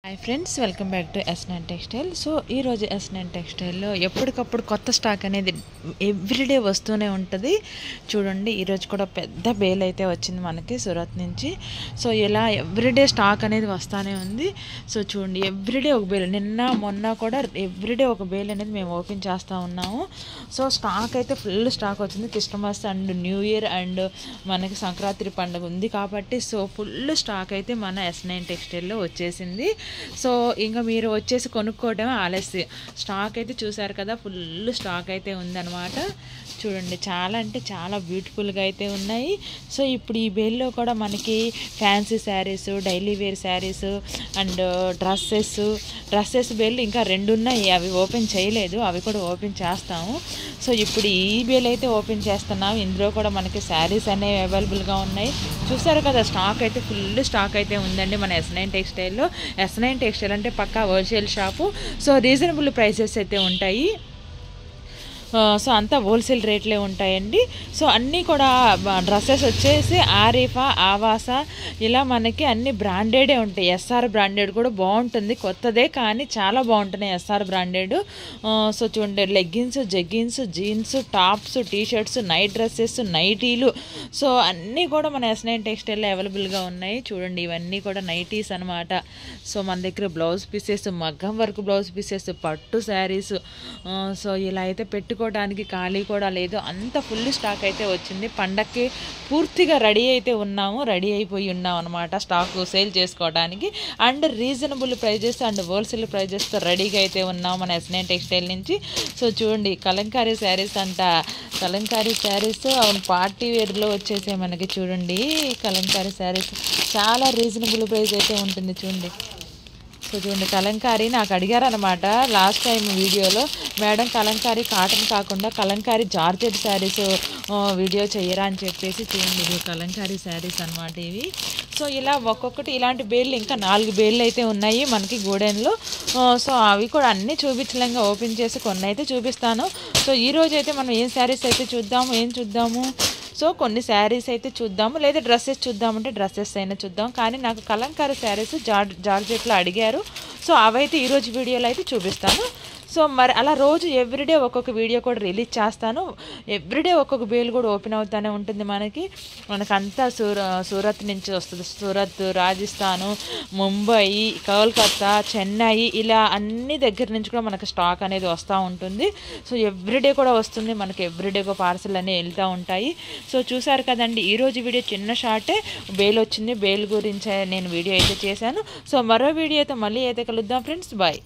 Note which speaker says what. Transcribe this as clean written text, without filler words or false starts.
Speaker 1: Hi friends, welcome back to S9 textile. So ఈరోజు S9 టెక్స్టైల్లో ఎప్పటికప్పుడు కొత్త స్టాక్ అనేది ఎవ్రీడే వస్తూనే ఉంటుంది. చూడండి, ఈరోజు కూడా పెద్ద బేల్ అయితే వచ్చింది మనకి సూరత్ నుంచి. సో ఇలా ఎవ్రీడే స్టాక్ అనేది వస్తూనే ఉంది. సో చూడండి, ఎవ్రీడే ఒక బేల్, నిన్న మొన్న కూడా ఎవ్రీడే ఒక బేల్ అనేది మేము ఓపెన్ చేస్తూ ఉన్నాము. సో స్టాక్ అయితే ఫుల్ స్టాక్ వచ్చింది. Christmas and new year and మనకి సంక్రాంతి పండుగ ఉంది కాబట్టి సో ఫుల్ స్టాక్ అయితే మన S9 టెక్స్టైల్లో వచ్చేసింది. సో ఇంకా మీరు వచ్చేసి కొనుక్కోవడమే ఆలస్యం. స్టాక్ అయితే చూసారు కదా, ఫుల్ స్టాక్ అయితే ఉందన్నమాట. చూడండి, చాలా అంటే చాలా బ్యూటిఫుల్గా అయితే ఉన్నాయి. సో ఇప్పుడు ఈ బేల్లో కూడా మనకి fancy saris, daily wear saris and dresses bale ఇంకా 2 ఉన్నాయి. అవి ఓపెన్ చేయలేదు, అవి కూడా ఓపెన్ చేస్తాము. సో ఇప్పుడు ఈ బేల్ అయితే ఓపెన్ చేస్తున్నాం. ఇందులో కూడా మనకి శారీస్ అనేవి అవైలబుల్గా ఉన్నాయి. చూసారు కదా, స్టాక్ అయితే ఫుల్ స్టాక్ అయితే ఉందండి మన S9 టెక్స్టైల్లో. S9 టెక్స్టైల్ అంటే పక్కా wholesale shop. So reasonable prices అయితే ఉంటాయి. సో అంతా హోల్సేల్ రేట్లే ఉంటాయండి. సో అన్నీ కూడా డ్రెస్సెస్ వచ్చేసి ఆరిఫా, ఆవాసా ఇలా మనకి అన్ని బ్రాండెడే ఉంటాయి. ఎస్ఆర్ బ్రాండెడ్ కూడా బాగుంటుంది, కొత్తదే కానీ చాలా బాగుంటున్నాయి ఎస్ఆర్ బ్రాండెడ్. సో చూడండి, leggings, jeggings, jeans, tops, T-shirts, night dresses, నైటీలు, సో అన్నీ కూడా మన S9 టెక్స్టైల్లో అవైలబుల్గా ఉన్నాయి. చూడండి, ఇవన్నీ కూడా నైటీస్ అనమాట. సో మన దగ్గర బ్లౌజ్ పీసెస్, మగ్గం వర్క్ బ్లౌజ్ పీసెస్, పట్టు శారీస్, సో ఇలా అయితే పెట్టుకోవడానికి ఖాళీ కూడా లేదు, అంత ఫుల్ స్టాక్ అయితే వచ్చింది. పండక్కి పూర్తిగా రెడీ అయిపోయి ఉన్నాం అనమాట స్టాక్ సేల్ చేసుకోవడానికి. And reasonable prices and wholesale ప్రైజెస్తో రెడీగా అయితే ఉన్నాం మన S9 టెక్స్టైల్ నుంచి. సో చూడండి, కలంకారీ శారీస్ అంట, కలంకారీ శారీస్ పార్టీ వేర్లో వచ్చేసే మనకి. చూడండి, కలంకారీ శారీస్ చాలా రీజనబుల్ ప్రైస్ అయితే ఉంటుంది. చూడండి, సో చూడండి, కలంకారీ నాకు అడిగారనమాట లాస్ట్ టైం వీడియోలో, మేడం కలంకారీ కాటన్ కాకుండా కలంకారీ జార్జెట్ శారీస్ వీడియో చేయరా అని చెప్పేసి. చూడండి, ఇది కలంకారీ శారీస్ అనమాట ఇవి. సో ఇలా ఒక్కొక్కటి ఇలాంటి బేళ్ళు ఇంకా 4 బేళ్ళు అయితే ఉన్నాయి మనకి గోడెన్లో. సో అవి కూడా అన్నీ చూపించలేంగా, ఓపెన్ చేసి కొన్ని అయితే చూపిస్తాను. సో ఈరోజు అయితే మనం ఏం శారీస్ అయితే చూద్దాము. సో కొన్ని శారీస్ అయితే చూద్దాము, లేదా డ్రెస్సెస్ చూద్దామంటే డ్రెస్సెస్ అయినా చూద్దాం. కానీ నాకు కలంకారీ శారీస్ జార్జెట్లో అడిగారు. సో అవైతే ఈరోజు వీడియోలో అయితే చూపిస్తాను. సో మరి అలా రోజు ఎవ్రీడే ఒక్కొక్క వీడియో కూడా రిలీజ్ చేస్తాను. ఎవ్రీడే ఒక్కొక్క బేల్ కూడా ఓపెన్ అవుతూనే ఉంటుంది మనకంతా సూరత్ నుంచి వస్తుంది. సూరత్, రాజస్థాను, ముంబై, కోల్కతా, చెన్నై ఇలా అన్ని దగ్గర నుంచి కూడా మనకు స్టాక్ అనేది వస్తూ ఉంటుంది. సో ఎవ్రీడే కూడా వస్తుంది మనకి, ఎవ్రీడే కూడా పార్సల్ అనేవి వెళ్తూ ఉంటాయి. సో చూసారు కదండి, ఈరోజు వీడియో చిన్న షార్టే, బేల్ వచ్చింది, బేల్ గురించి నేను వీడియో అయితే చేశాను. సో మరో వీడియో అయితే మళ్ళీ అయితే కలుద్దాం ఫ్రెండ్స్, బాయ్.